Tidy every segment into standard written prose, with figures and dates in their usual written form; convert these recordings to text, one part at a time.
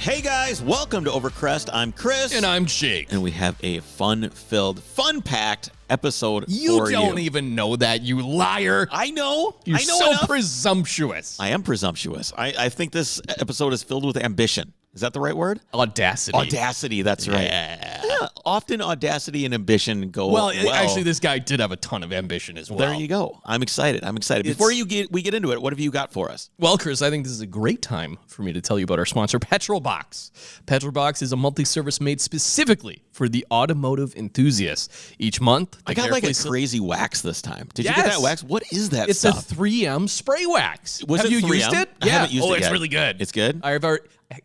Hey guys, welcome to Overcrest. I'm Chris. And I'm Jake. And we have a fun-filled, fun-packed episode You for don't even know that, you liar. I know. You're I know so enough. presumptuous. I am presumptuous. I think this episode is filled with ambition. Is that the right word? Audacity. Audacity, that's right. Yeah. Often audacity and ambition go well. Actually, this guy did have a ton of ambition as well. There you go. I'm excited. Before we get into it, what have you got for us? Well, Chris, I think this is a great time for me to tell you about our sponsor, Petrolbox. Petrolbox is a monthly service made specifically for the automotive enthusiast. Each month, I got like a crazy wax this time. Did you get that wax? What is that It's stuff? a 3M spray wax. Was have it you 3M? used it? I haven't used it it's yet. really good. It's good?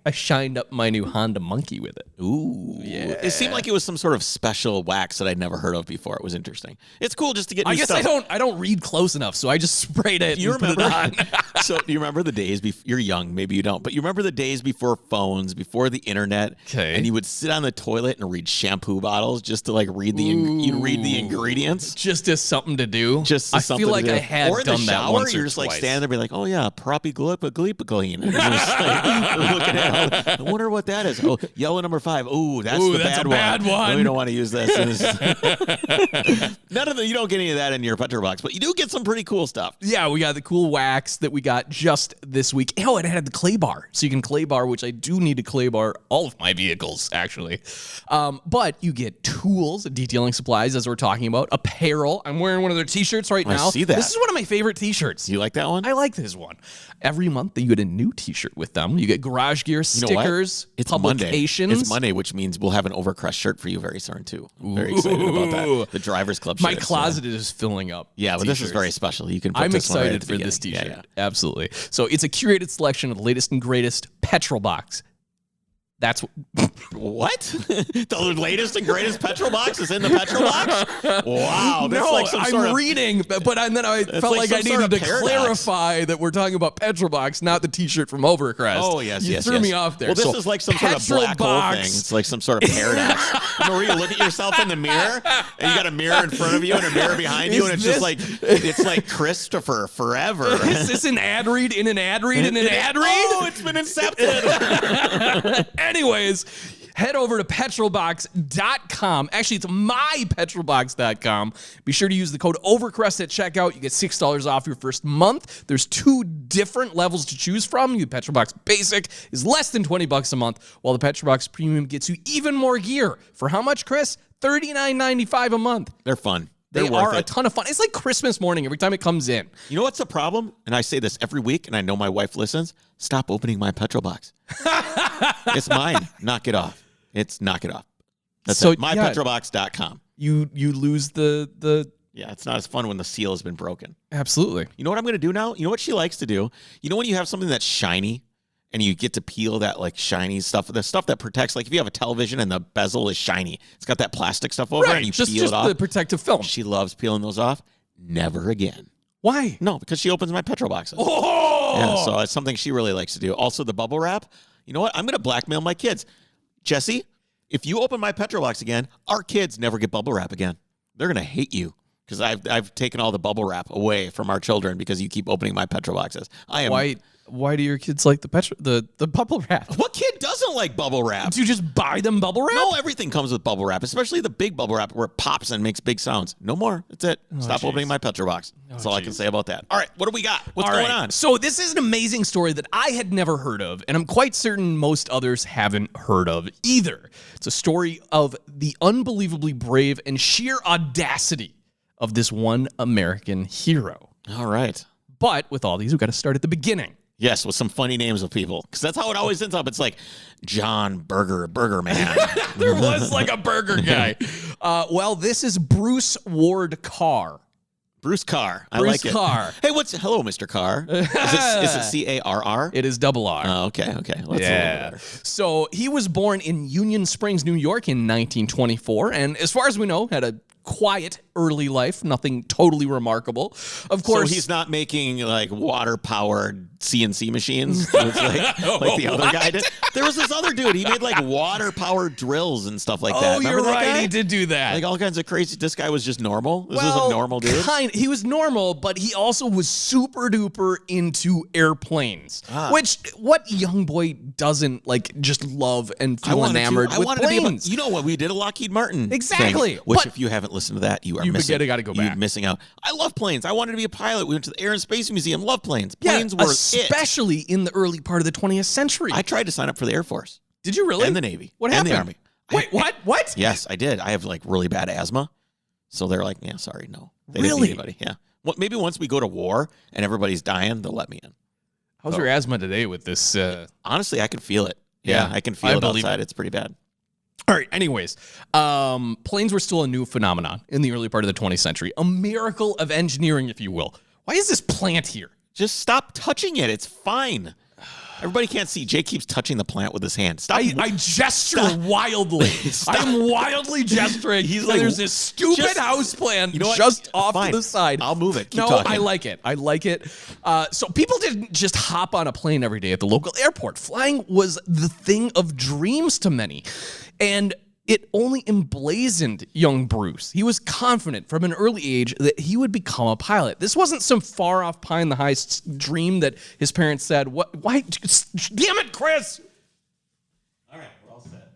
I shined up my new Honda Monkey with it. Ooh. Yeah. It seemed like it was some sort of special wax that I'd never heard of before. It was interesting. It's cool just to get new I guess stuff. I don't read close enough, so I just sprayed it You and remember? put it on. So do you remember the days before? You're young, maybe you don't, but you remember the days before phones, before the internet, Okay. and you would sit on the toilet and read shampoo bottles just to like read you'd read the ingredients. Just as something to do. Just I something feel like to do. I had or in the done shower, that once you're or just like twice. standing there, be like, "Oh yeah, propylglycine." And you're just like looking at it. I wonder what that is. Oh, yellow number 5. Ooh, that's the that's bad a bad one. No, we don't want to use this. None of you don't get any of that in your Petrolbox, but you do get some pretty cool stuff. Yeah, we got the cool wax that we got just this week. Oh, and it had the clay bar. So you can clay bar, which I do need to clay bar all of my vehicles, actually. But you get tools, detailing supplies, as we're talking about, apparel. I'm wearing one of their t-shirts right now. I see that. This is one of my favorite t-shirts. Do you like that one? I like this one. Every month you get a new t-shirt with them. You get garage gear, You know what? stickers, It's publications. Monday. It's Monday, which means we'll have an Overcrest shirt for you very soon too. Very excited about that. The Drivers Club My shirts, closet is filling up. Yeah, but this is t-shirts. very special. You can put I'm this one right at excited the for beginning. this t-shirt. Yeah, yeah. Absolutely. So it's a curated selection of the latest and greatest Petrolbox. That's What? The latest and greatest Petrolbox is in the Petrolbox? Wow, that's no, like some sort I'm of reading, but then I felt like like I some sort needed of to paradox. clarify that we're talking about Petrolbox, not the t-shirt from Overcrest. Oh, yes, you yes, threw yes. me off there. Well, this So, is like some sort of black hole Petrolbox. thing. It's like some sort of paradox. Where you look at yourself in the mirror, and you got a mirror in front of you and a mirror behind you, and it's just like, it's like Christopher forever. Is this an ad read in an ad read in an ad read? Oh, it's been incepted. Anyways, head over to petrolbox.com. Actually, it's mypetrolbox.com. Be sure to use the code OVERCREST at checkout. You get $6 off your first month. There's 2 different levels to choose from. The Petrolbox Basic is less than $20 a month, while the Petrolbox Premium gets you even more gear. For how much, Chris? $39.95 a month. They're fun. They They're are worth a it. ton of fun. It's like Christmas morning every time it comes in. You know what's the problem? And I say this every week, and I know my wife listens. Stop opening my Petrolbox. It's mine. Knock it off. It's knock it off. That's So, it. MyPetrolbox.com. You lose the Yeah, it's not as fun when the seal has been broken. absolutely. You know what I'm going to do now? You know what she likes to do? You know when you have something that's shiny and you get to peel that like shiny stuff, the stuff that protects, like if you have a television and the bezel is shiny, it's got that plastic stuff over it and you just peel it off. the protective film. She loves peeling those off. Never again. Why? No, because she opens my Petrolboxes. Oh, Yeah, so it's something she really likes to do. Also, the bubble wrap. You know what? I'm going to blackmail my kids. Jesse, if you open my Petrolbox again, our kids never get bubble wrap again. They're going to hate you because I've taken all the bubble wrap away from our children because you keep opening my Petrolboxes. I am. Why do your kids like the bubble wrap? What kid doesn't like bubble wrap? Do you just buy them bubble wrap? No, everything comes with bubble wrap, especially the big bubble wrap where it pops and makes big sounds. No more. That's it. Stop geez. opening my Petrolbox. That's all I can say about that. All right, what do we got? What's All going right. on? So this is an amazing story that I had never heard of, and I'm quite certain most others haven't heard of either. It's a story of the unbelievably brave and sheer audacity of this one American hero. All right. But with all these, we've got to start at the beginning. Yes, with some funny names of people, because that's how it always ends up. It's like John Burger Man. There was like a burger guy. Well, this is Bruce Ward Carr. Bruce Carr. I Bruce like it. Carr. Hey, hello, Mr. Carr. Is it C-A-R-R? It is double R. Oh, okay. That's a little better. So he was born in Union Springs, New York in 1924. And as far as we know, had a quiet early life, nothing totally remarkable. Of course. So he's not making like water-powered CNC machines. It was like the other guy did. There was this other dude. He made like water-powered drills and stuff like that. Oh, Remember you're that right. guy? He did do that. Like all kinds of crazy. This guy was just normal. This was a normal dude. He was normal, but he also was super duper into airplanes. Which what young boy doesn't like just love and feel enamored with planes? You know what? We did a Lockheed Martin Exactly. thing, which But if you haven't listened to that, you're gotta go back. missing out. I love planes. I wanted to be a pilot. We went to the Air and Space Museum. Love planes. Yeah, Planes were it. especially in the early part of the 20th century. I tried to sign up for the Air Force. Did you really? And the Navy. What and happened? the Army. Wait, what? Yes, I did. I have like really bad asthma. So they're like, yeah, sorry, no. They didn't Really? need anybody. Yeah. Well, maybe once we go to war and everybody's dying, they'll let me in. How's your asthma today with this? Honestly, I can feel it. Yeah, I can feel it outside. It's pretty bad. All right. Anyways, planes were still a new phenomenon in the early part of the 20th century. A miracle of engineering, if you will. Why is this plant here? Just stop touching it. It's fine. Everybody can't see. Jake keeps touching the plant with his hand. Stop. I gesture wildly. I'm wildly gesturing. He's like, there's this stupid house plant just off to the side. I'll move it. Keep no, talking. I like it. So people didn't just hop on a plane every day at the local airport. Flying was the thing of dreams to many. And it only emblazoned young Bruce. He was confident from an early age that he would become a pilot. This wasn't some far off pie in the high dream that his parents said, "What? Why? Damn it, Chris!" All right, we're all set.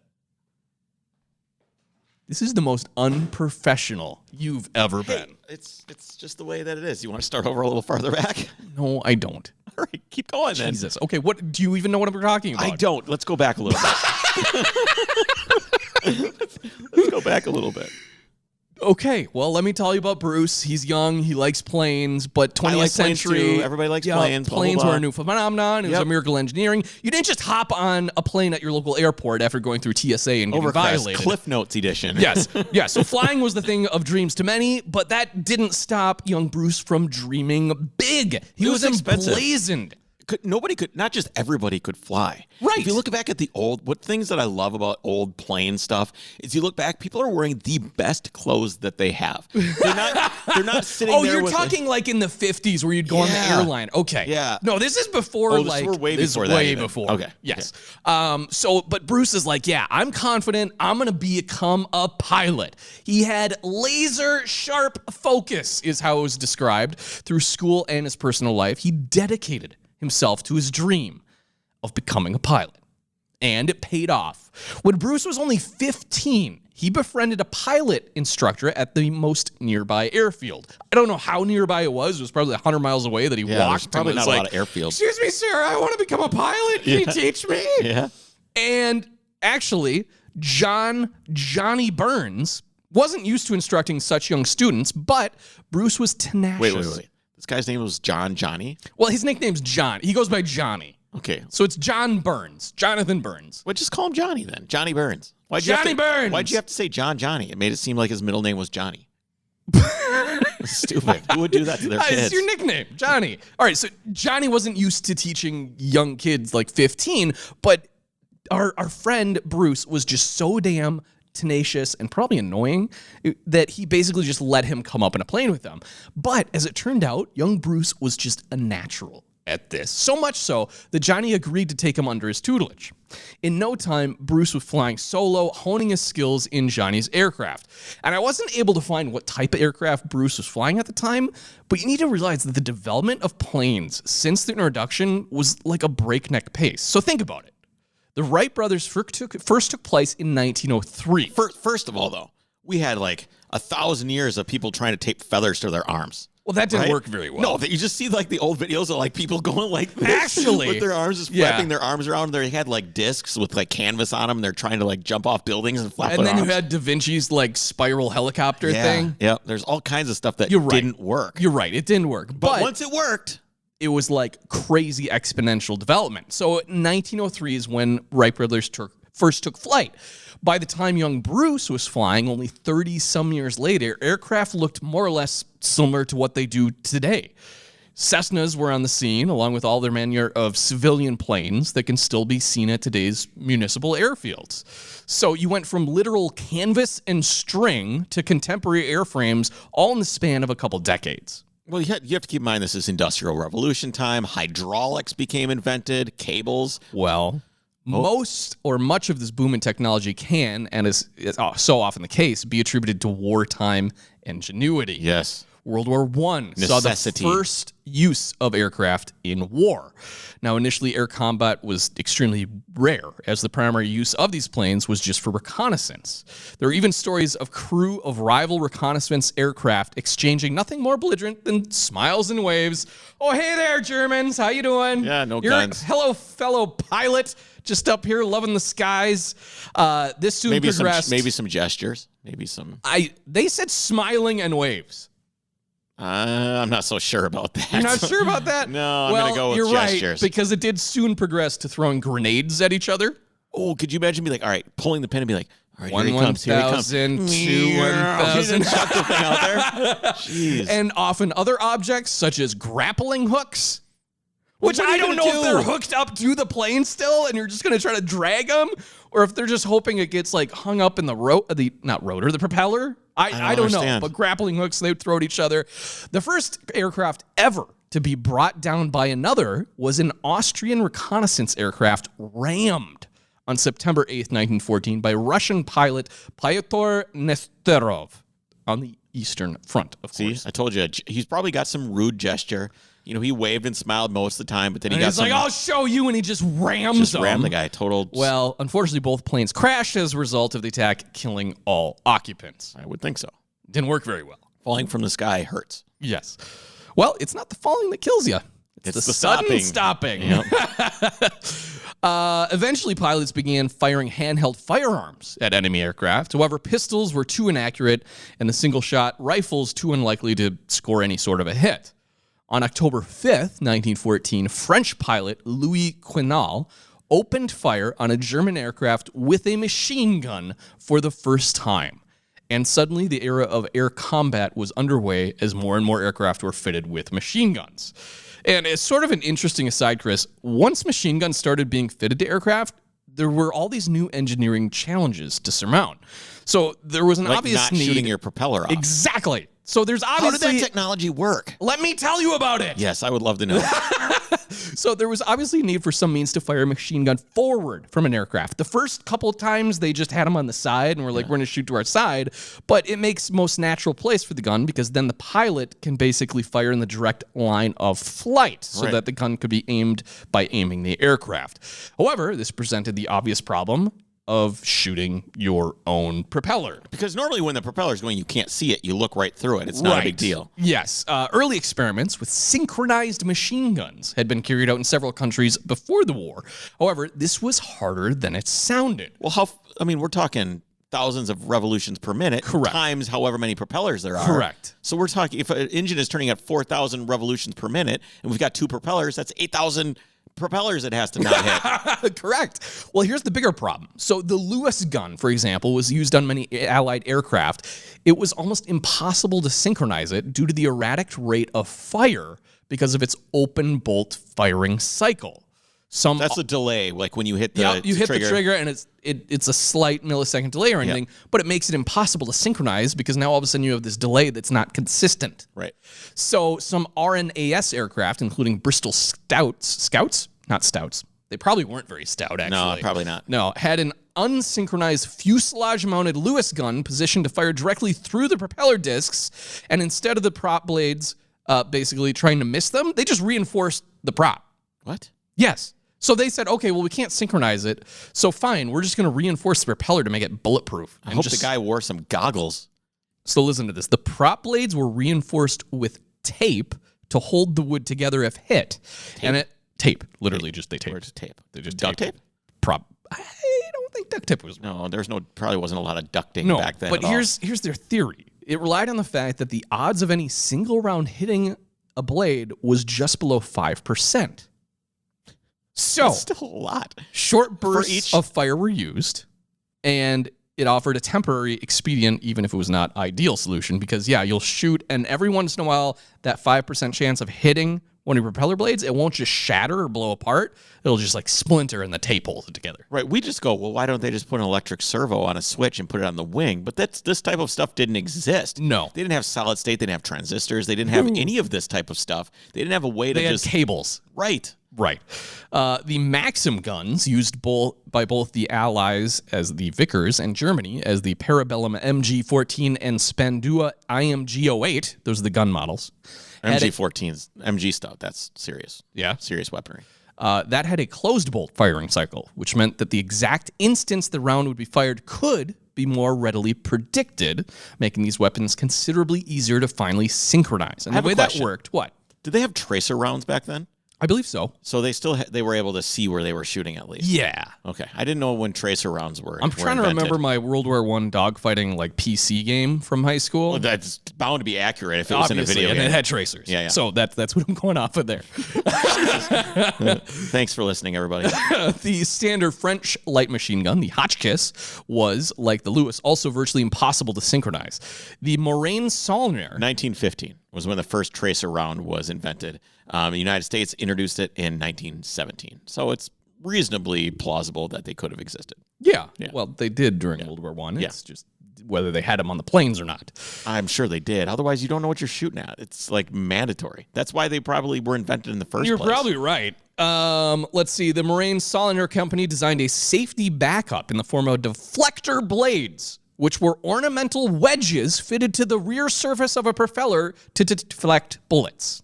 This is the most unprofessional you've ever been. It's just the way that it is. You want to start over a little farther back? No, I don't. All right, keep going then. Jesus. Okay, what do you even know what I'm talking about? I don't. Let's go back a little bit. Let's go back a little bit. Okay, well, let me tell you about Bruce. He's young. He likes planes, but 20th I like planes century. too. Everybody likes planes. Blah, blah, Planes blah. were a new phenomenon. It was a miracle engineering. You didn't just hop on a plane at your local airport after going through TSA and getting violated. Cliff Notes edition. Yes. So flying was the thing of dreams to many, but that didn't stop young Bruce from dreaming big. He was expensive. emblazoned. Nobody could, not just everybody could fly. Right. If you look back at what things that I love about old plane stuff is you look back, people are wearing the best clothes that they have. They're not sitting there. Oh, you're with talking like in the 50s where you'd go on the airline. Okay. Yeah. No, this is before we're way this is before that way even. before. Okay. Yes. But Bruce is like, yeah, I'm confident I'm going to become a pilot. He had laser sharp focus is how it was described through school and his personal life. He dedicated himself to his dream of becoming a pilot. And it paid off. When Bruce was only 15, he befriended a pilot instructor at the most nearby airfield. I don't know how nearby it was. It was probably 100 miles away that he walked. There's probably and was not a like, lot of airfields. Excuse me, sir, I want to become a pilot. Can you teach me? Yeah. And actually, Johnny Burns wasn't used to instructing such young students, but Bruce was tenacious. Wait. This guy's name was Johnny? Well, his nickname's John. He goes by Johnny. Okay. So it's John Burns, Jonathan Burns. Well, just call him Johnny then. Johnny Burns. Burns. Why'd you have to say Johnny? It made it seem like his middle name was Johnny. Stupid. Who would do that to their kids? It's your nickname, Johnny. All right, so Johnny wasn't used to teaching young kids like 15, but our friend Bruce was just so damn tenacious and probably annoying that he basically just let him come up in a plane with them. But as it turned out, young Bruce was just a natural at this. So much so that Johnny agreed to take him under his tutelage. In no time, Bruce was flying solo, honing his skills in Johnny's aircraft. And I wasn't able to find what type of aircraft Bruce was flying at the time, but you need to realize that the development of planes since the introduction was like a breakneck pace. So think about it. The Wright brothers first took place in 1903. First of all, though, we had like 1,000 years of people trying to tape feathers to their arms. Well, that didn't work very well. No, you just see like the old videos of like people going like this Actually, with their arms just flapping their arms around. They had like discs with like canvas on them. They're trying to like jump off buildings and flap and their then arms. you had Da Vinci's like spiral helicopter thing. Yeah, there's all kinds of stuff that didn't work. You're right, it didn't work. But once it worked, it was like crazy exponential development. So 1903 is when Wright brothers first took flight. By the time young Bruce was flying, only 30-some years later, aircraft looked more or less similar to what they do today. Cessnas were on the scene, along with all their manner of civilian planes that can still be seen at today's municipal airfields. So you went from literal canvas and string to contemporary airframes all in the span of a couple decades. Well, you have to keep in mind this is Industrial Revolution time. Hydraulics became invented, cables. Well, most or much of this boom in technology can, and is so often the case, be attributed to wartime ingenuity. Yes. World War I saw the Necessity. first use of aircraft in war. Now, initially, air combat was extremely rare, as the primary use of these planes was just for reconnaissance. There are even stories of crew of rival reconnaissance aircraft exchanging nothing more belligerent than smiles and waves. Oh, hey there, Germans. How you doing? Yeah, no You're guns. Hello, fellow pilot. Just up here loving the skies. This soon progressed. Maybe some gestures. Maybe some. They said smiling and waves. I'm not so sure about that. You're not sure about that? No, I'm well, gonna go with you're gestures. right, because it did soon progress to throwing grenades at each other. Oh, could you imagine me like, all right, pulling the pin and be like, all right, One here he comes, here he comes. 1,000, two Yeah. 1,000. Shut the thing out there. Jeez. And often other objects, such as grappling hooks, which what are I you don't know gonna if they're do? hooked up to the plane still, and you're just going to try to drag them, or if they're just hoping it gets like hung up in the the propeller. I don't know, understand. but grappling hooks they would throw at each other. The first aircraft ever to be brought down by another was an Austrian reconnaissance aircraft rammed on September 8th, 1914 by Russian pilot Pyotr Nesterov on the Eastern Front, of See, course. I told you, he's probably got some rude gesture. You know, he waved and smiled most of the time, but then he And got he's like, I'll show you, and he just rams them. ram the guy. Total. Well, unfortunately, both planes crashed as a result of the attack, killing all occupants. I would think so. Didn't work very well. Falling from the sky hurts. Yes. Well, it's not the falling that kills you. It's the sudden stopping. Yep. Eventually, pilots began firing handheld firearms at enemy aircraft. However, pistols were too inaccurate and the single-shot rifles too unlikely to score any sort of a hit. On October 5th, 1914, French pilot Louis Quinal opened fire on a German aircraft with a machine gun for the first time. And suddenly, the era of air combat was underway as more and more aircraft were fitted with machine guns. And as sort of an interesting aside, Chris, once machine guns started being fitted to aircraft, there were all these new engineering challenges to surmount. So there was an Like obvious not need. shooting your propeller off. Exactly. So there's How did obviously. that technology work? Let me tell you about it. Yes, I would love to know. So there was obviously a need for some means to fire a machine gun forward from an aircraft. The first couple of times they just had them on the side and were like, we're going to shoot to our side. But it makes most natural place for the gun because then the pilot can basically fire in the direct line of flight so Right. that the gun could be aimed by aiming the aircraft. However, this presented the obvious problem of shooting your own propeller. Because normally when the propeller's going, you can't see it. You look right through it. It's not a big deal. Yes. Early experiments with synchronized machine guns had been carried out in several countries before the war. However, this was harder than it sounded. Well, we're talking thousands of revolutions per minute. Correct. Times however many propellers there are. Correct. So we're talking, if an engine is turning at 4,000 revolutions per minute, and we've got two propellers, that's 8,000 propellers it has to not hit. Correct. Well, here's the bigger problem. So the Lewis gun, for example, was used on many Allied aircraft. It was almost impossible to synchronize it due to the erratic rate of fire because of its open bolt firing cycle. That's a delay, like when you hit the you hit trigger. the trigger and it's a slight millisecond delay or anything, but it makes it impossible to synchronize because now all of a sudden you have this delay that's not consistent. Right. So some RNAS aircraft, including Bristol Scouts, not Stouts. They probably weren't very stout, actually. No, probably not. No, had an unsynchronized fuselage-mounted Lewis gun positioned to fire directly through the propeller discs, and instead of the prop blades basically trying to miss them, they just reinforced the prop. What? Yes. So they said, okay, well, we can't synchronize it, so fine, we're just going to reinforce the propeller to make it bulletproof. I hope the guy wore some goggles. So listen to this. The prop blades were reinforced with tape to hold the wood together if hit. Tape. Literally just they taped. Where's tape? They just Duct taped. tape? I don't think duct tape was. No, probably wasn't a lot of ducting No, back then. but at all. here's their theory. It relied on the fact that the odds of any single round hitting a blade was just below 5%. So That's still a lot. short bursts each- of fire were used, and it offered a temporary expedient, even if it was not ideal solution, because you'll shoot, and every once in a while, that 5% chance of hitting one of your propeller blades, it won't just shatter or blow apart. It'll just like splinter and the tape holds it together. Right. We just go, well, why don't they just put an electric servo on a switch and put it on the wing? But this type of stuff didn't exist. No. They didn't have solid state. They didn't have transistors. They didn't have any of this type of stuff. They didn't have a way to They had just... cables. Right. Right. The Maxim guns, used by both the Allies as the Vickers and Germany as the Parabellum MG-14 and Spandua IMG-08, those are the gun models. MG-14's MG stuff. That's serious. Yeah. Serious weaponry. That had a closed bolt firing cycle, which meant that the exact instance the round would be fired could be more readily predicted, making these weapons considerably easier to finally synchronize. And the way that worked, what? Did they have tracer rounds back then? I believe so. So they still they were able to see where they were shooting at least. Yeah. Okay. I didn't know when tracer rounds were. I'm trying to remember my World War I dogfighting like PC game from high school. Well, that's bound to be accurate if it was in a video and game. it had tracers. Yeah. So that's what I'm going off of there. Thanks for listening, everybody. The standard French light machine gun, the Hotchkiss, was, like the Lewis, also virtually impossible to synchronize. The Moraine Saulnier... 1915 was when the first tracer round was invented. The United States introduced it in 1917. So it's reasonably plausible that they could have existed. Yeah. Well, they did during World War I. It's just whether they had them on the planes or not. I'm sure they did. Otherwise, you don't know what you're shooting at. It's like mandatory. That's why they probably were invented in the first place. You're probably right. Let's see. The Moraine Saulnier Company designed a safety backup in the form of deflector blades, which were ornamental wedges fitted to the rear surface of a propeller to deflect bullets.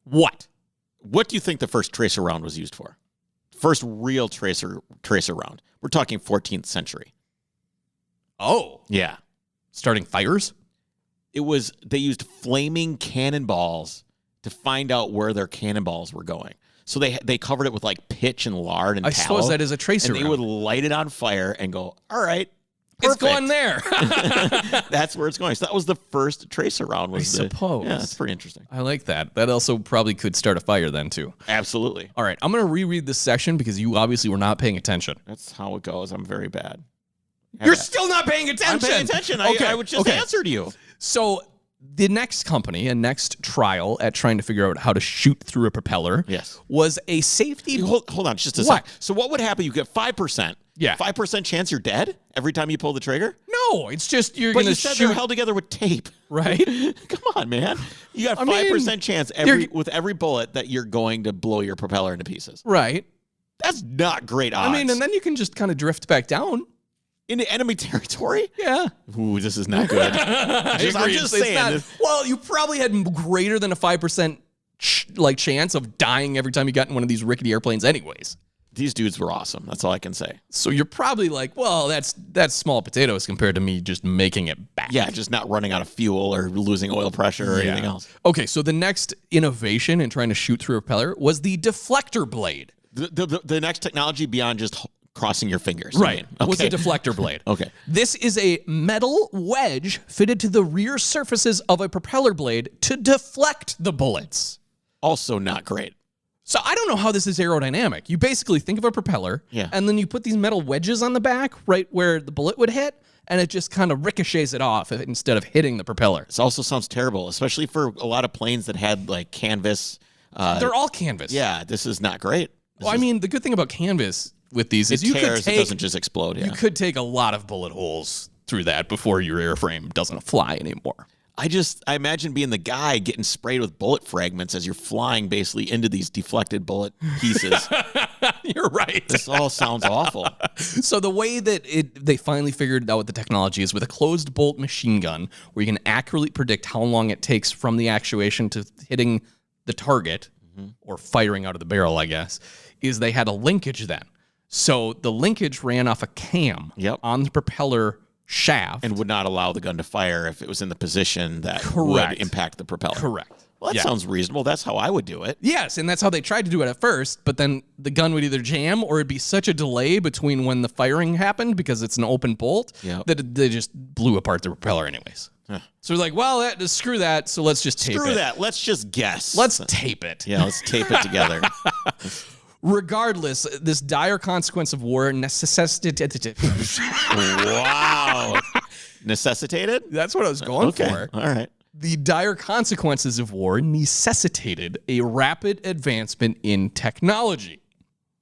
What? What do you think the first tracer round was used for? First real tracer round. We're talking 14th century. Oh. Yeah. Starting fires? They used flaming cannonballs to find out where their cannonballs were going. So they covered it with like pitch and lard and tallow. I suppose that is a tracer round. And they would light it on fire and go, all right, It's perfect. going there. That's where it's going. So that was the first tracer round. I suppose. Yeah, that's pretty interesting. I like that. That also probably could start a fire then, too. Absolutely. All right. I'm going to reread this section because you obviously were not paying attention. That's how it goes. I'm very bad. You're still not paying attention. I'm paying attention. Okay. I would just answer to you. So the next company and next trial at trying to figure out how to shoot through a propeller was a safety... Hold on just a sec. So what would happen? You get 5%. Yeah. 5% chance you're dead every time you pull the trigger? No, it's just you're going to shoot. They're held together with tape. Right? Come on, man. You got 5% chance with every bullet that you're going to blow your propeller into pieces. Right. That's not great odds. And then you can just kind of drift back down. Into enemy territory? Yeah. Ooh, this is not good. I'm just saying. Well, you probably had greater than a 5% chance of dying every time you got in one of these rickety airplanes anyways. These dudes were awesome. That's all I can say. So you're probably like, well, that's small potatoes compared to me just making it back. Yeah, just not running out of fuel or losing oil pressure or anything else. Okay, so the next innovation in trying to shoot through a propeller was the deflector blade. The next technology beyond just crossing your fingers. Right. Was a deflector blade. Okay. This is a metal wedge fitted to the rear surfaces of a propeller blade to deflect the bullets. Also not great. So I don't know how this is aerodynamic. You basically think of a propeller, and then you put these metal wedges on the back right where the bullet would hit, and it just kind of ricochets it off instead of hitting the propeller. This also sounds terrible, especially for a lot of planes that had like canvas. They're all canvas. Yeah, this is not great. I mean, the good thing about canvas with these is it doesn't just explode. You could take a lot of bullet holes through that before your airframe doesn't fly anymore. I imagine being the guy getting sprayed with bullet fragments as you're flying basically into these deflected bullet pieces. You're right. This all sounds awful. So the way that they finally figured out what the technology is with a closed bolt machine gun where you can accurately predict how long it takes from the actuation to hitting the target or firing out of the barrel, I guess, is they had a linkage then. So the linkage ran off a cam on the propeller shaft. And would not allow the gun to fire if it was in the position that would impact the propeller. Correct. Well, that sounds reasonable. That's how I would do it. Yes, and that's how they tried to do it at first, but then the gun would either jam or it'd be such a delay between when the firing happened because it's an open bolt that they just blew apart the propeller anyways. So we're like, well, screw that, so let's just tape it. Screw that. Let's just guess. Let's tape it. Yeah, let's tape it together. Regardless, this dire consequence of war necessitated... Wow. Necessitated? That's what I was going for. All right. The dire consequences of war necessitated a rapid advancement in technology.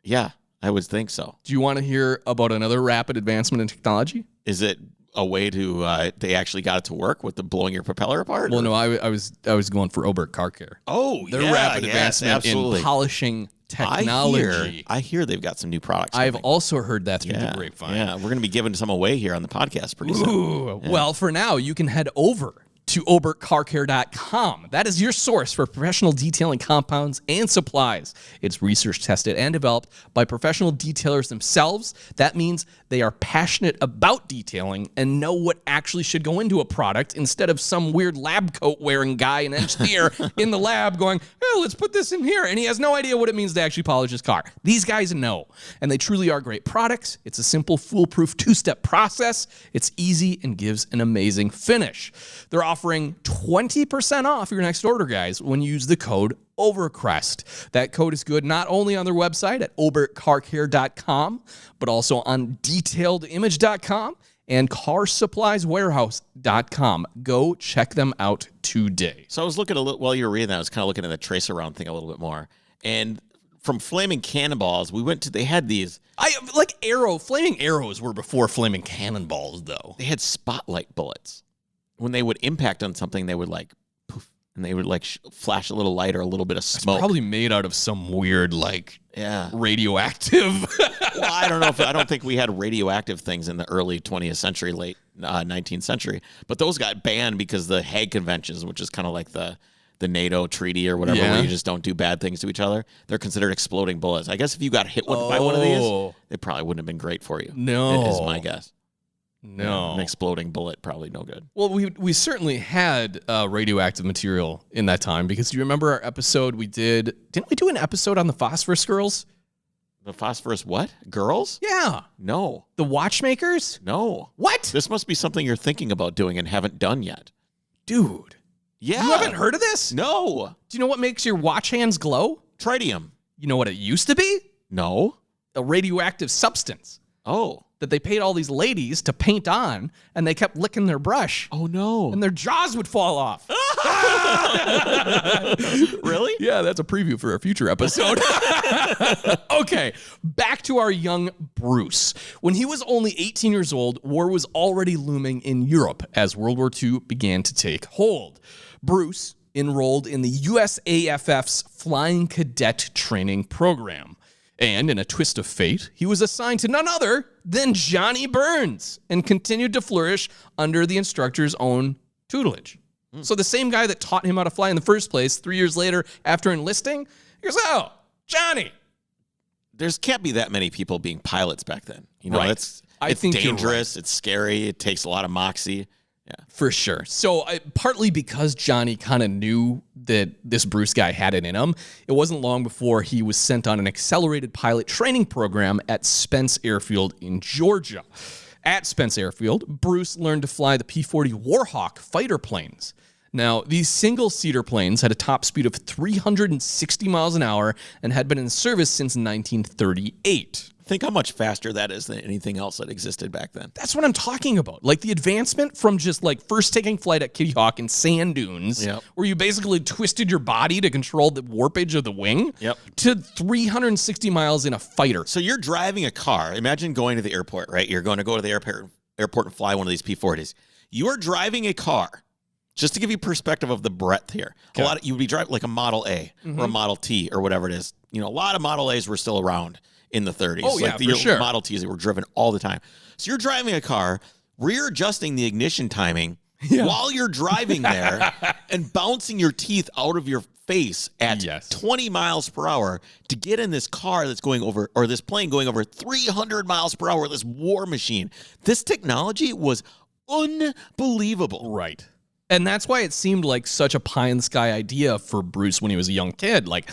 Yeah, I would think so. Do you want to hear about another rapid advancement in technology? Is it a way to they actually got it to work with the blowing your propeller apart? Well, no, I was going for Obert Car Care. Oh, Their yeah, rapid yes, advancement absolutely. in polishing technology. I hear they've got some new products. I've coming. also heard that through the grapevine. Yeah, we're going to be giving some away here on the podcast pretty soon. Ooh, well, for now, you can head over to obertcarcare.com. That is your source for professional detailing compounds and supplies. It's research tested and developed by professional detailers themselves. That means they are passionate about detailing and know what actually should go into a product instead of some weird lab coat wearing guy, an engineer in the lab going, oh, let's put this in here. And he has no idea what it means to actually polish his car. These guys know, and they truly are great products. It's a simple, foolproof two-step process. It's easy and gives an amazing finish. They're offering 20% off your next order, guys, when you use the code OVERCREST. That code is good not only on their website at obertcarcare.com, but also on detailedimage.com and carsupplieswarehouse.com. Go check them out today. So I was looking a little while you were reading that. I was kind of looking at the trace around thing a little bit more, and from Flaming Cannonballs, we went to. They had these. Flaming arrows were before flaming cannonballs, though. They had spotlight bullets. When they would impact on something, they would like poof, and they would like flash a little light or a little bit of smoke. Probably made out of some weird yeah, radioactive. well, I don't think we had radioactive things in the early 20th century, late 19th century. But those got banned because the Hague Conventions, which is kind of like the NATO treaty or whatever, where you just don't do bad things to each other. They're considered exploding bullets. I guess if you got hit by one of these, it probably wouldn't have been great for you. No, is my guess. No, an exploding bullet probably no good. Well, we certainly had radioactive material in that time, because do you remember our episode we did? Didn't we do an episode on the Phosphorus Girls? The Phosphorus what? Girls? Yeah. No. The watchmakers? No. What? This must be something you're thinking about doing and haven't done yet. Dude. Yeah. You haven't heard of this? No. Do you know what makes your watch hands glow? Tritium. You know what it used to be? No. A radioactive substance. Oh. That they paid all these ladies to paint on, and they kept licking their brush. Oh, no. And their jaws would fall off. Really? Yeah, that's a preview for a future episode. Okay, back to our young Bruce. When he was only 18 years old, war was already looming in Europe as World War II began to take hold. Bruce enrolled in the USAFF's Flying Cadet Training Program. And in a twist of fate, he was assigned to none other than Johnny Burns and continued to flourish under the instructor's own tutelage. So the same guy that taught him how to fly in the first place, 3 years later after enlisting, he goes, oh, Johnny. There's can't be that many people being pilots back then. You know, Right. it's I think you're dangerous. It's scary. It takes a lot of moxie. Yeah. For sure. So partly because Johnny kind of knew that this Bruce guy had it in him, it wasn't long before he was sent on an accelerated pilot training program at Spence Airfield in Georgia. At Spence Airfield, Bruce learned to fly the P-40 Warhawk fighter planes. Now, these single-seater planes had a top speed of 360 miles an hour and had been in service since 1938. Think how much faster that is than anything else that existed back then. That's what I'm talking about. Like the advancement from just like first taking flight at Kitty Hawk in sand dunes, where you basically twisted your body to control the warpage of the wing, to 360 miles in a fighter. So you're driving a car. Imagine going to the airport, right? You're going to go to the airport and fly one of these P-40s. You are driving a car. Just to give you perspective of the breadth here, you would be driving like a Model A or a Model T or whatever it is. You know, a lot of Model A's were still around in the 30s. Oh, yeah, like the for sure. Model T's that were driven all the time. So you're driving a car, rear adjusting the ignition timing while you're driving there and bouncing your teeth out of your face at 20 miles per hour to get in this car that's going over, or this plane going over 300 miles per hour, this war machine. This technology was unbelievable. Right. And that's why it seemed like such a pie-in-the-sky idea for Bruce when he was a young kid. Like,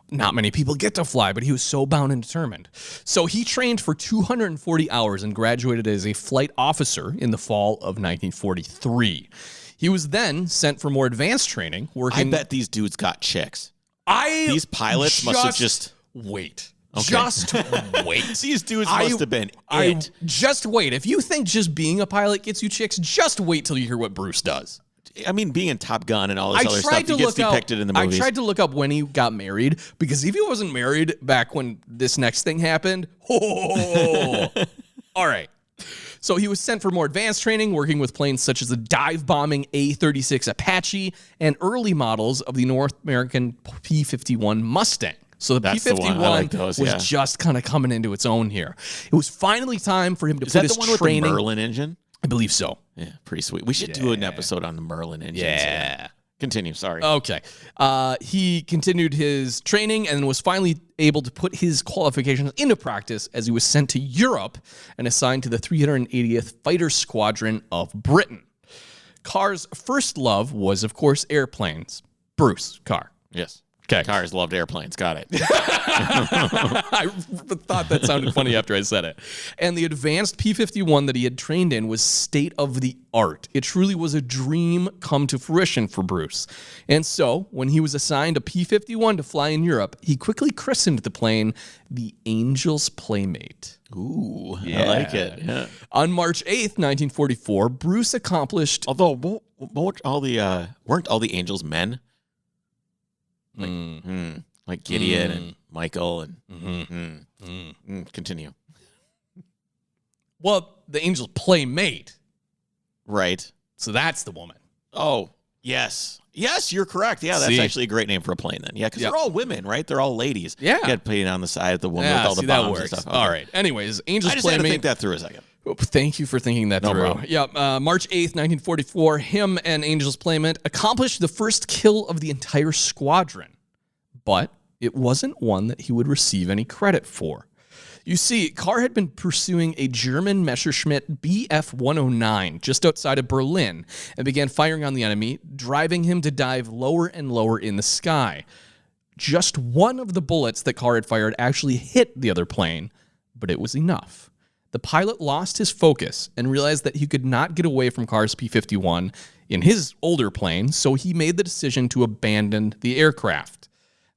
not many people get to fly, but he was so bound and determined. So he trained for 240 hours and graduated as a flight officer in the fall of 1943. He was then sent for more advanced training, working... I bet these dudes got chicks. These pilots must have just... Wait. Okay. Just wait. These dudes must have been it. Just wait. If you think just being a pilot gets you chicks, just wait till you hear what Bruce does. I mean, being in Top Gun and all this I other tried stuff, to he gets look up. depicted in the movies. I tried to look up when he got married, because if he wasn't married back when this next thing happened, all right. So he was sent for more advanced training, working with planes such as the dive-bombing A-36 Apache and early models of the North American P-51 Mustang. So the That's the P-51 one. I like those, was yeah. just kind of coming into its own here. It was finally time for him to Is put that his the one with training. the Merlin engine? I believe so. Yeah, pretty sweet. We should do an episode on the Merlin engines. Yeah. Continue, sorry. Okay. He continued his training and was finally able to put his qualifications into practice as he was sent to Europe and assigned to the 380th Fighter Squadron of Britain. Carr's first love was, of course, airplanes. Bruce Carr. Yes. Okay. Cars loved airplanes. Got it. I thought that sounded funny after I said it. And the advanced P-51 that he had trained in was state of the art. It truly was a dream come to fruition for Bruce. And so, when he was assigned a P-51 to fly in Europe, he quickly christened the plane the Angel's Playmate. Ooh, I like it. Yeah. On March 8th, 1944, Bruce accomplished... Although, weren't all the angels men? Like Gideon and Michael and continue. Well, the Angel's Playmate. Right. So that's the woman. Oh, yes. Yes, you're correct. Yeah, that's See? actually a great name for a plane then. Yeah, because Yep. they're all women, right? They're all ladies. Yeah. You got painted on the side of the woman with all the see, bombs that works. and stuff. All right. Anyways, Angel's I just had to Playmate. think that through a second. Oh, thank you for thinking that No through. problem. Yeah, March 8th, 1944, him and Angel's Playmate accomplished the first kill of the entire squadron. But it wasn't one that he would receive any credit for. You see, Carr had been pursuing a German Messerschmitt Bf 109 just outside of Berlin and began firing on the enemy, driving him to dive lower and lower in the sky. Just one of the bullets that Carr had fired actually hit the other plane, but it was enough. The pilot lost his focus and realized that he could not get away from Carr's P-51 in his older plane, so he made the decision to abandon the aircraft.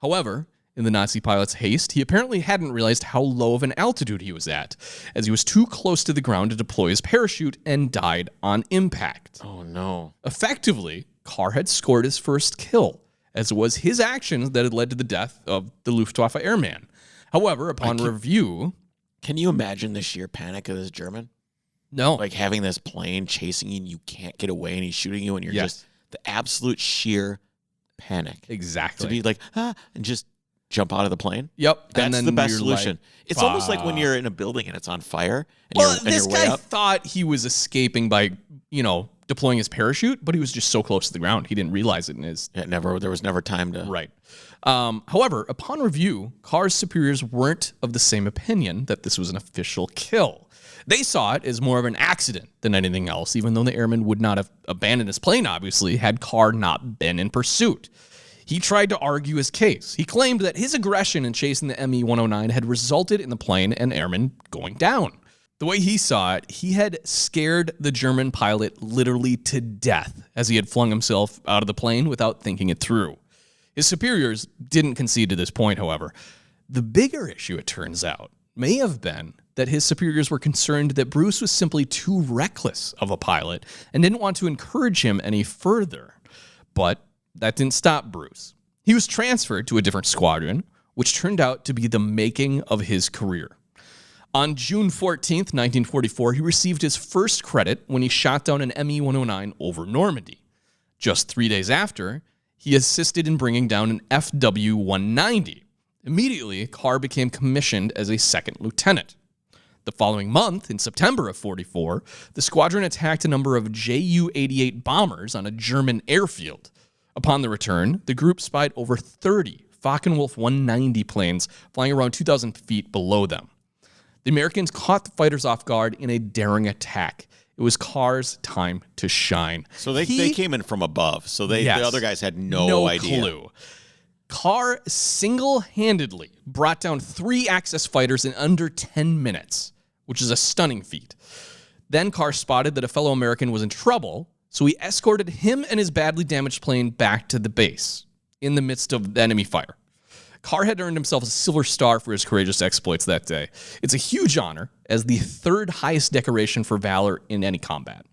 However, in the Nazi pilot's haste, he apparently hadn't realized how low of an altitude he was at, as he was too close to the ground to deploy his parachute and died on impact. Oh, no. Effectively, Carr had scored his first kill, as it was his actions that had led to the death of the Luftwaffe airman. However, upon review... Can you imagine the sheer panic of this German? No. Like having this plane chasing you and you can't get away and he's shooting you and you're Yes. just the absolute sheer panic. Exactly. To be like, and just jump out of the plane. Yep. That's and then the best you're solution. like, It's almost like when you're in a building and it's on fire and well, you're, this and you're way guy up. thought he was escaping by, deploying his parachute, but he was just so close to the ground. He didn't realize it in his... There was never time to. Right. However, upon review, Carr's superiors weren't of the same opinion that this was an official kill. They saw it as more of an accident than anything else, even though the airman would not have abandoned his plane, obviously, had Carr not been in pursuit. He tried to argue his case. He claimed that his aggression in chasing the Me-109 had resulted in the plane and airman going down. The way he saw it, he had scared the German pilot literally to death as he had flung himself out of the plane without thinking it through. His superiors didn't concede to this point, however. The bigger issue, it turns out, may have been that his superiors were concerned that Bruce was simply too reckless of a pilot and didn't want to encourage him any further. But that didn't stop Bruce. He was transferred to a different squadron, which turned out to be the making of his career. On June 14th, 1944, he received his first credit when he shot down an Me-109 over Normandy. Just 3 days after, he assisted in bringing down an FW-190. Immediately, Carr became commissioned as a second lieutenant. The following month, in September of 44, the squadron attacked a number of Ju-88 bombers on a German airfield. Upon the return, the group spied over 30 Focke-Wulf 190 planes flying around 2,000 feet below them. The Americans caught the fighters off guard in a daring attack. It was Carr's time to shine. So they came in from above. So the other guys had no idea. Clue. Carr single-handedly brought down 3 Axis fighters in under 10 minutes, which is a stunning feat. Then Carr spotted that a fellow American was in trouble, so he escorted him and his badly damaged plane back to the base in the midst of the enemy fire. Carr had earned himself a Silver Star for his courageous exploits that day. It's a huge honor, as the 3rd highest decoration for valor in any combat.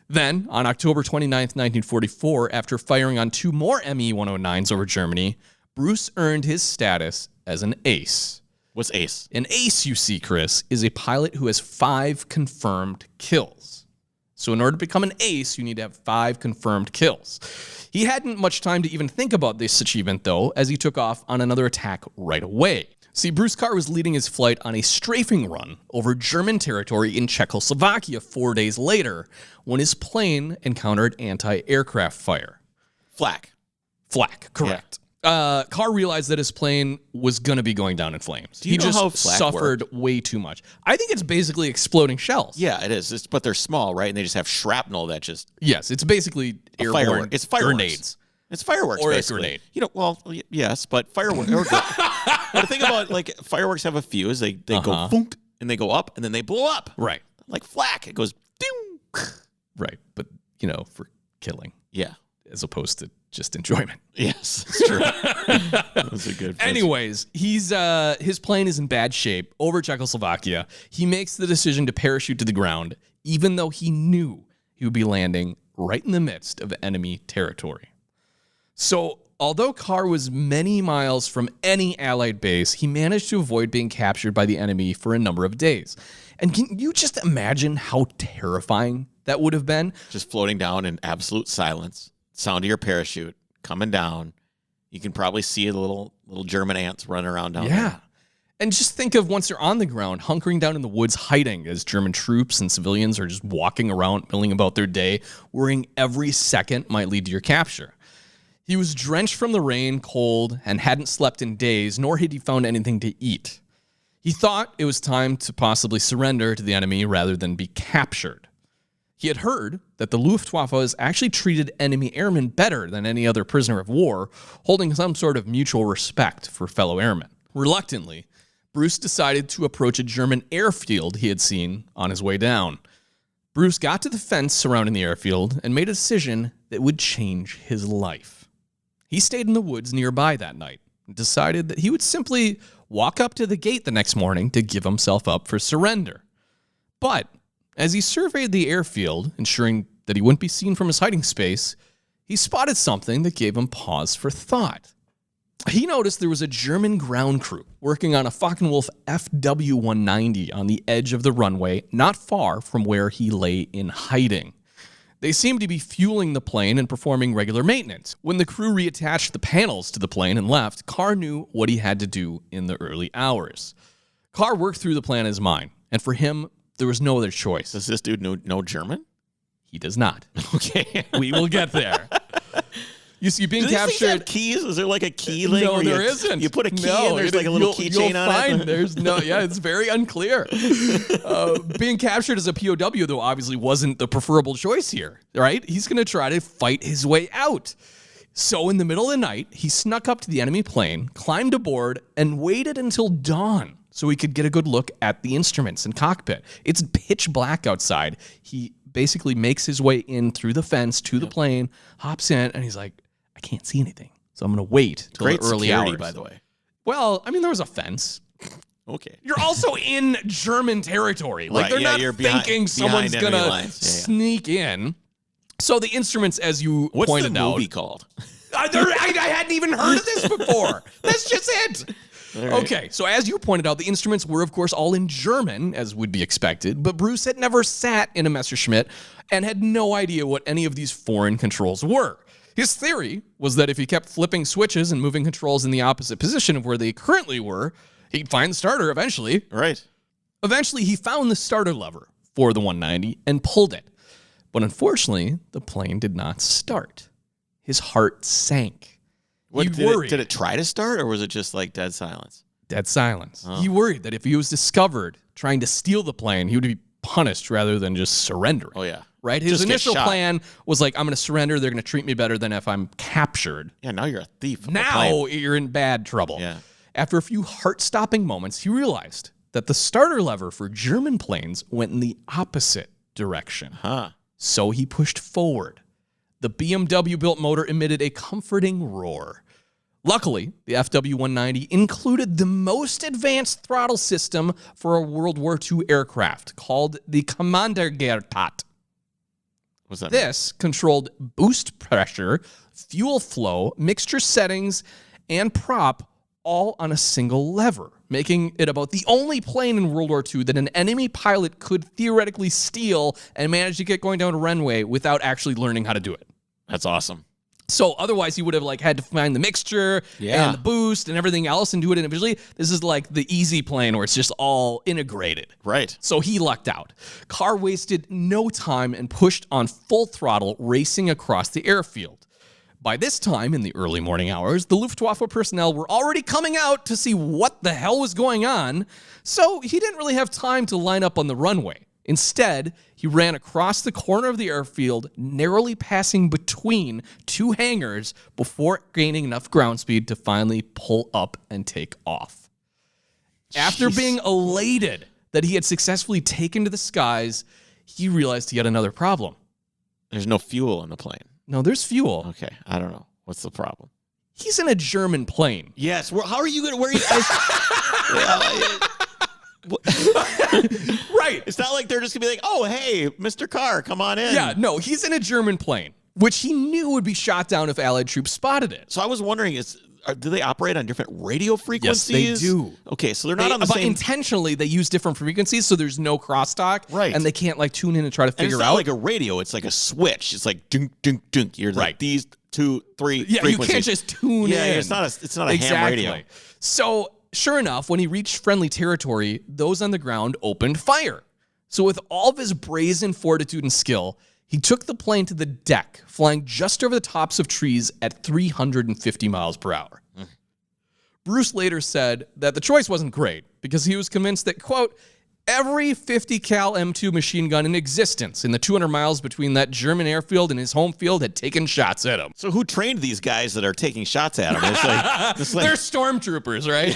Then, on October 29th, 1944, after firing on 2 more Me-109s over Germany, Bruce earned his status as an ace. What's ace? An ace, you see, Chris, is a pilot who has 5 confirmed kills. So in order to become an ace, you need to have 5 confirmed kills. He hadn't much time to even think about this achievement, though, as he took off on another attack right away. See, Bruce Carr was leading his flight on a strafing run over German territory in Czechoslovakia 4 days later when his plane encountered anti-aircraft fire. Flak, correct. Carr realized that his plane was going to be going down in flames. Do you know how just flak suffered way too much. I think it's basically exploding shells. Yeah, it is. But they're small, right? And they just have shrapnel that just... Yes, it's basically airborne firework. It's fireworks. grenades. It's fireworks, Or a basically. grenade. Well, yes, but fireworks... But the thing about, fireworks have a fuse. They go boonk, and they go up, and then they blow up. Right. Like flak. It goes... Ding. Right. But, for killing Yeah. as opposed to just enjoyment. Yes, it's true. That was a good... Anyways, his plane is in bad shape over Czechoslovakia. He makes the decision to parachute to the ground, even though he knew he would be landing right in the midst of enemy territory. So, although Carr was many miles from any Allied base, he managed to avoid being captured by the enemy for a number of days. And can you just imagine how terrifying that would have been? Just floating down in absolute silence. Sound of your parachute coming down. You can probably see the little German ants running around down there. And just think of once you're on the ground, hunkering down in the woods, hiding as German troops and civilians are just walking around, milling about their day, worrying every second might lead to your capture. He was drenched from the rain, cold, and hadn't slept in days, nor had he found anything to eat. He thought it was time to possibly surrender to the enemy rather than be captured. He had heard that the Luftwaffe has actually treated enemy airmen better than any other prisoner of war, holding some sort of mutual respect for fellow airmen. Reluctantly, Bruce decided to approach a German airfield he had seen on his way down. Bruce got to the fence surrounding the airfield and made a decision that would change his life. He stayed in the woods nearby that night and decided that he would simply walk up to the gate the next morning to give himself up for surrender. But as he surveyed the airfield, ensuring that he wouldn't be seen from his hiding space, he spotted something that gave him pause for thought. He noticed there was a German ground crew working on a Focke-Wulf FW-190 on the edge of the runway, not far from where he lay in hiding. They seemed to be fueling the plane and performing regular maintenance. When the crew reattached the panels to the plane and left, Carr knew what he had to do in the early hours. Carr worked through the plan in his mind, and for him, there was no other choice. Does this dude know German? He does not. Okay. We will get there. You see, being Do these things captured... have keys? Is there like a key link? No, where there you, isn't. You put a key and there's like a little keychain on find it? There's no, it's very unclear. Being captured as a POW, though, obviously wasn't the preferable choice here, right? He's going to try to fight his way out. So in the middle of the night, he snuck up to the enemy plane, climbed aboard, and waited until dawn so he could get a good look at the instruments and cockpit. It's pitch black outside. He basically makes his way in through the fence to the plane, hops in, and he's like, I can't see anything, so I'm going to wait till Great the early security, hours. by the way. Well, I mean, there was a fence. Okay. You're also in German territory. Like, Right, they're yeah, not you're thinking someone's behind going enemy to lines. Yeah, yeah. sneak in. So the instruments, as you What's pointed the out... movie called? I hadn't even heard of this before. That's just it. Right. Okay, so as you pointed out, the instruments were, of course, all in German, as would be expected, but Bruce had never sat in a Messerschmitt and had no idea what any of these foreign controls were. His theory was that if he kept flipping switches and moving controls in the opposite position of where they currently were, he'd find the starter eventually. Right. Eventually, he found the starter lever for the 190 and pulled it. But unfortunately, the plane did not start. His heart sank. What, He worried. Did it try to start, or was it just like dead silence? Dead silence. Oh. He worried that if he was discovered trying to steal the plane, he would be punished rather than just surrendering. Oh, yeah. Right? His Just get initial shot. plan was like, I'm going to surrender. They're going to treat me better than if I'm captured. Yeah, now you're a thief. of a plane. Now you're in bad trouble. Yeah. After a few heart-stopping moments, he realized that the starter lever for German planes went in the opposite direction. Huh. So he pushed forward. The BMW-built motor emitted a comforting roar. Luckily, the FW-190 included the most advanced throttle system for a World War II aircraft called the Kommandergertat. What's that mean? This controlled boost pressure, fuel flow, mixture settings, and prop all on a single lever, making it about the only plane in World War II that an enemy pilot could theoretically steal and manage to get going down a runway without actually learning how to do it. That's awesome. So otherwise, he would have like had to find the mixture and the boost and everything else and do it individually. This is like the easy plane where it's just all integrated. Right. So he lucked out. Carr wasted no time and pushed on full throttle, racing across the airfield. By this time, in the early morning hours, the Luftwaffe personnel were already coming out to see what the hell was going on, so he didn't really have time to line up on the runway. Instead, he ran across the corner of the airfield, narrowly passing between two hangars before gaining enough ground speed to finally pull up and take off. After being elated that he had successfully taken to the skies, he realized he had another problem. There's no fuel in the plane. No, there's fuel. Okay, I don't know. What's the problem? He's in a German plane. Yes. Well, how are you going to... Where are you... Right. It's not like they're just going to be like, oh, hey, Mr. Carr, come on in. Yeah, no, he's in a German plane, which he knew would be shot down if Allied troops spotted it. So I was wondering, do they operate on different radio frequencies? Yes, they do. Okay, so they're not on the but same... intentionally, they use different frequencies, so there's no crosstalk. Right. And they can't like tune in and try to And figure it's not out. like a radio. It's like a switch. It's like dunk, dunk, dunk. You're like Right. these 2, 3 Yeah, frequencies. you can't just tune in. Yeah, it's not a ham radio. So, sure enough, when he reached friendly territory, those on the ground opened fire. So with all of his brazen fortitude and skill, he took the plane to the deck, flying just over the tops of trees at 350 miles per hour. Bruce later said that the choice wasn't great because he was convinced that, quote, every 50 cal M2 machine gun in existence in the 200 miles between that German airfield and his home field had taken shots at him. So who trained these guys that are taking shots at him? It's like They're stormtroopers, right?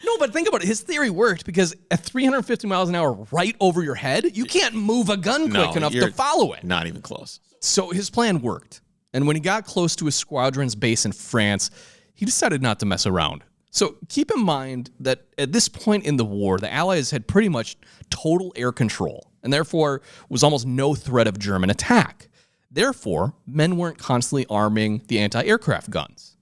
No, but think about it. His theory worked because at 350 miles an hour right over your head, you can't move a gun quick enough to follow it. Not even close. So his plan worked. And when he got close to his squadron's base in France, he decided not to mess around. So keep in mind that at this point in the war, the Allies had pretty much total air control, and therefore was almost no threat of German attack. Therefore, men weren't constantly arming the anti-aircraft guns.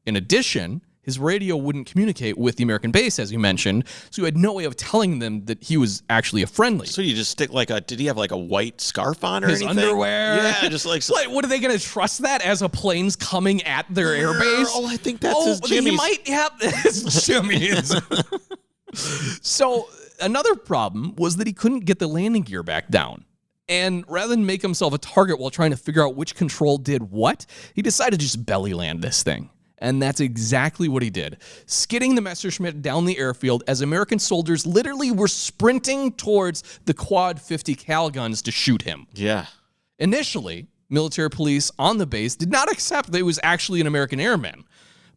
In addition, his radio wouldn't communicate with the American base, as you mentioned, so he had no way of telling them that he was actually a friendly. So you just stick did he have like a white scarf on or His anything? underwear. Yeah, just like... What are they going to trust that as a plane's coming at their airbase? Oh, I think that's his Jimmy's. He might have his Jimmy's. So another problem was that he couldn't get the landing gear back down. And rather than make himself a target while trying to figure out which control did what, he decided to just belly land this thing. And that's exactly what he did, skidding the Messerschmitt down the airfield as American soldiers literally were sprinting towards the quad 50 cal guns to shoot him. Yeah. Initially, military police on the base did not accept that it was actually an American airman.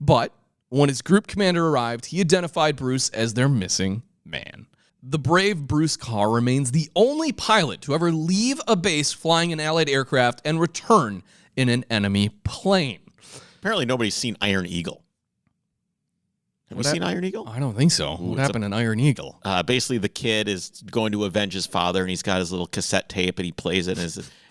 But when his group commander arrived, he identified Bruce as their missing man. The brave Bruce Carr remains the only pilot to ever leave a base flying an Allied aircraft and return in an enemy plane. Apparently nobody's seen Iron Eagle. Have you seen Iron Eagle? I don't think so. What happened in Iron Eagle? Basically, the kid is going to avenge his father, and he's got his little cassette tape, and he plays it,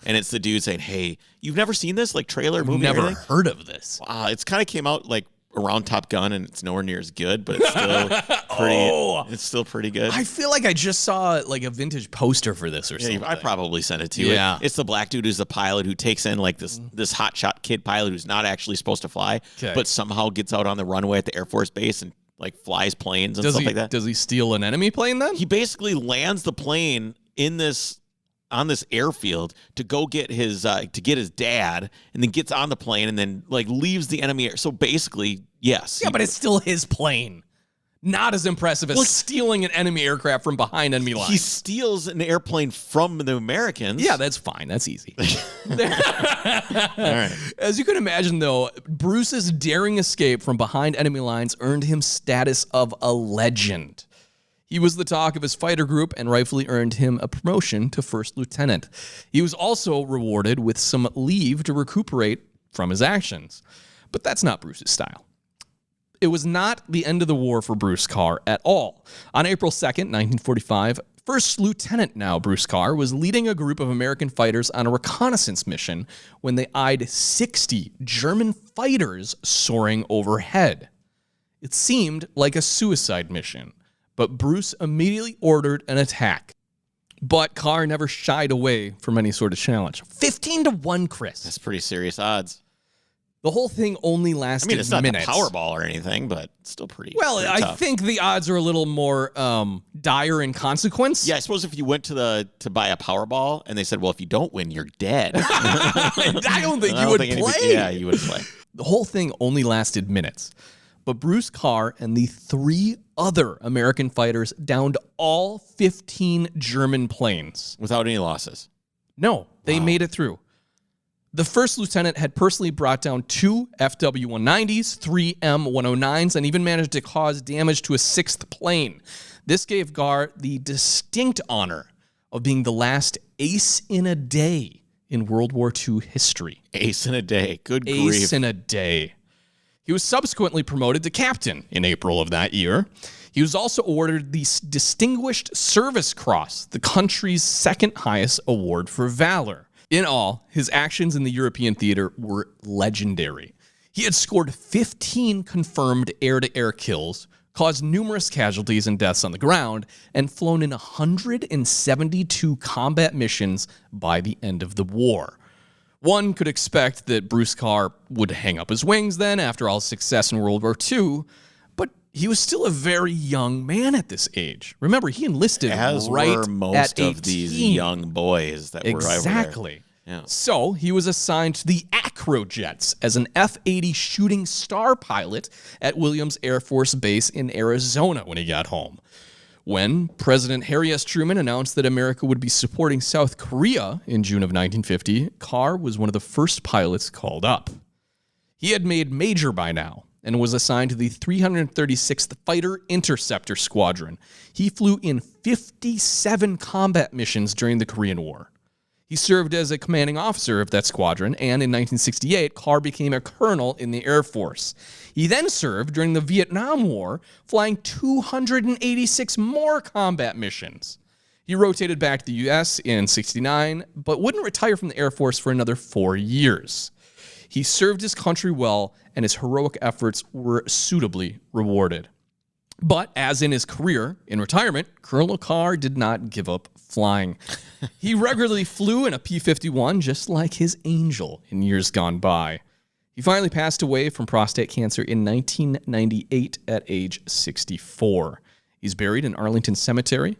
and it's the dude saying, "Hey, you've never seen this trailer movie? Never heard of this. It's kind of came out around Top Gun, and it's nowhere near as good, but it's still pretty. It's still pretty good. I feel like I just saw a vintage poster for this or something. I probably sent it to you. Yeah. It's the black dude who's the pilot who takes in this hotshot kid pilot who's not actually supposed to fly, but somehow gets out on the runway at the Air Force Base and flies planes and stuff like that. Does he steal an enemy plane then? He basically lands the plane on this airfield to go get his dad, and then gets on the plane and then leaves the enemy air. So basically, yes. Yeah, but it's still his plane. Not as impressive as stealing an enemy aircraft from behind enemy lines. He steals an airplane from the Americans. Yeah, that's fine. That's easy. All right. As you can imagine, though, Bruce's daring escape from behind enemy lines earned him status of a legend. He was the talk of his fighter group and rightfully earned him a promotion to first lieutenant. He was also rewarded with some leave to recuperate from his actions. But that's not Bruce's style. It was not the end of the war for Bruce Carr at all. On April 2nd, 1945, First Lieutenant now, Bruce Carr, was leading a group of American fighters on a reconnaissance mission when they eyed 60 German fighters soaring overhead. It seemed like a suicide mission, but Bruce immediately ordered an attack. But Carr never shied away from any sort of challenge. 15-1, Chris. That's pretty serious odds. The whole thing only lasted I mean, it's not minutes. the Powerball or anything, but it's still pretty. Well, pretty I tough. think the odds are a little more dire in consequence. Yeah, I suppose if you went to buy a Powerball and they said, "Well, if you don't win, you're dead." I don't think you would play. Yeah, you would play. The whole thing only lasted minutes. But Bruce Carr and the 3 other American fighters downed all 15 German planes. Without any losses. No, they made it through. The first lieutenant had personally brought down 2 FW-190s, 3 M-109s, and even managed to cause damage to a 6th plane. This gave Carr the distinct honor of being the last ace in a day in World War II history. Ace in a day. Good grief. Ace in a day. He was subsequently promoted to captain in April of that year. He was also awarded the Distinguished Service Cross, the country's second highest award for valor. In all, his actions in the European theater were legendary. He had scored 15 confirmed air-to-air kills, caused numerous casualties and deaths on the ground, and flown in 172 combat missions by the end of the war. One could expect that Bruce Carr would hang up his wings then after all his success in World War II, but he was still a very young man at this age. Remember, he enlisted As right were most at 18. of these young boys that were over there. Exactly. Yeah. So he was assigned to the Acrojets as an F-80 Shooting Star pilot at Williams Air Force Base in Arizona when he got home. When President Harry S. Truman announced that America would be supporting South Korea in June of 1950, Carr was one of the first pilots called up. He had made major by now and was assigned to the 336th Fighter Interceptor Squadron. He flew in 57 combat missions during the Korean War. He served as a commanding officer of that squadron, and in 1968, Carr became a colonel in the Air Force. He then served during the Vietnam War, flying 286 more combat missions. He rotated back to the U.S. in 1969, but wouldn't retire from the Air Force for another 4 years. He served his country well, and his heroic efforts were suitably rewarded. But as in his career, in retirement, Colonel Carr did not give up flying. He regularly flew in a P-51, just like his angel in years gone by. He finally passed away from prostate cancer in 1998 at age 64. He's buried in Arlington Cemetery,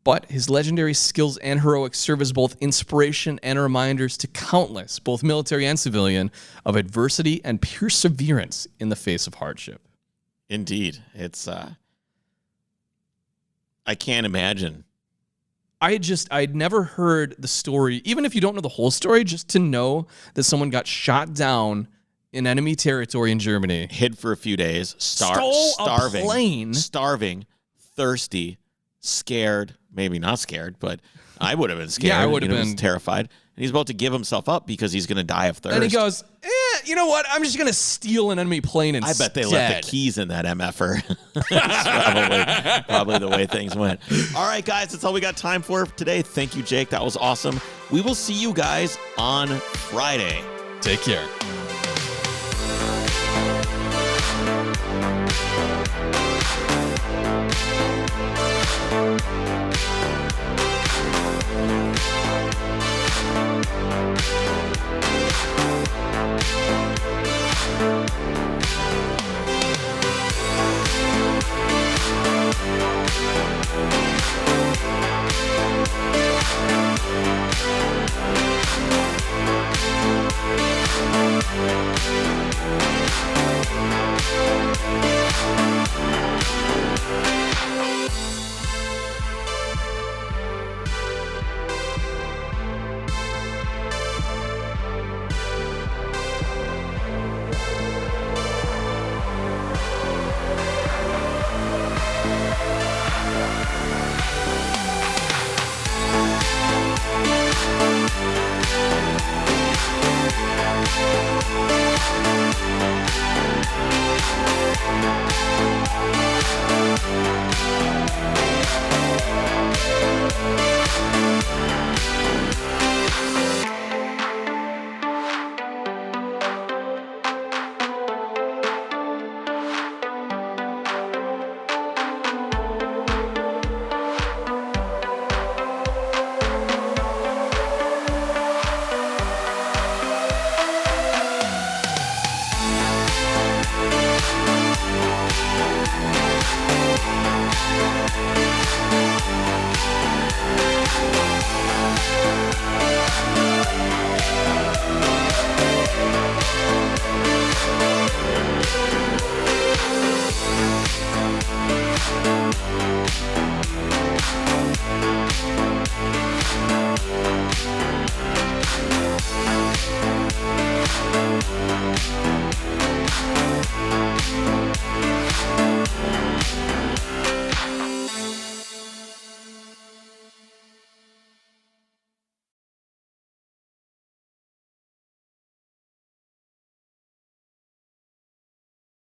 but his legendary skills and heroic serve as both inspiration and reminders to countless, both military and civilian, of adversity and perseverance in the face of hardship. Indeed. It's, I can't imagine. I'd never heard the story, even if you don't know the whole story, just to know that someone got shot down in enemy territory in Germany. Hid for a few days, Stole starving, a plane. starving, thirsty, scared, maybe not scared, but I would have been scared. Yeah, I would have been terrified. And he's about to give himself up because he's going to die of thirst. And he goes, you know what? I'm just going to steal an enemy plane instead. I bet they left the keys in that MFer. That's probably the way things went. All right, guys, that's all we got time for today. Thank you, Jake. That was awesome. We will see you guys on Friday. Take care.